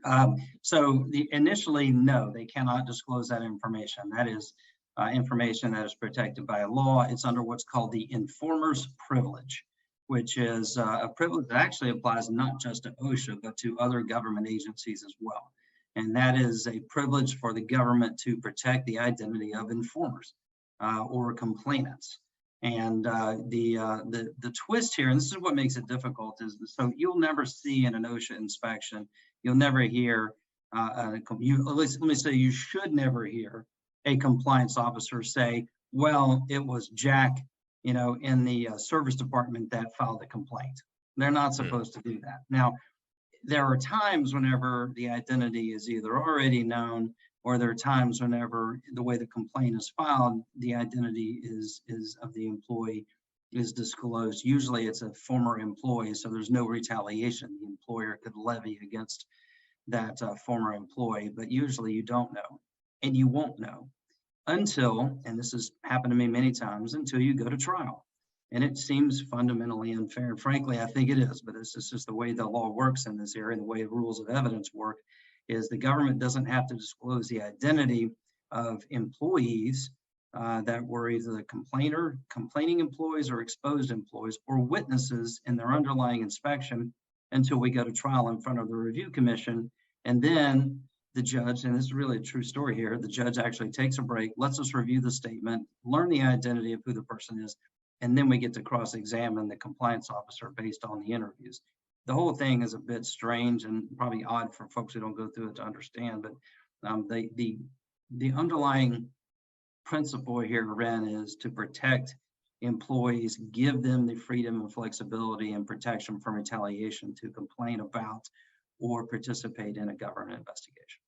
Initially, no, they cannot disclose that information. That is information that is protected by a law. It's under what's called the informer's privilege, which is a privilege that actually applies not just to OSHA, but to other government agencies as well. And that is a privilege for the government to protect the identity of informers or complainants. And the twist here, and this is what makes it difficult, is so you'll never see in an OSHA inspection, you'll never hear, at least let me say, you should never hear a compliance officer say, well, it was Jack, in the service department that filed a complaint. They're not supposed to do that. Now, there are times whenever the identity is either already known, or there are times whenever the way the complaint is filed, the identity is of the employee is disclosed. Usually it's a former employee, so there's no retaliation the employer could levy against that former employee, but usually you don't know, and you won't know until, and this has happened to me many times, until you go to trial. And it seems fundamentally unfair, and frankly, I think it is, but this is just the way the law works in this area, and the way the rules of evidence work, is the government doesn't have to disclose the identity of employees that were either the complaining employees or exposed employees or witnesses in their underlying inspection until we go to trial in front of the review commission. And then the judge, and this is really a true story here, the judge actually takes a break, lets us review the statement, learn the identity of who the person is, and then we get to cross-examine the compliance officer based on the interviews. The whole thing is a bit strange and probably odd for folks who don't go through it to understand, but the underlying principle here, Ren, is to protect employees, give them the freedom and flexibility and protection from retaliation to complain about or participate in a government investigation.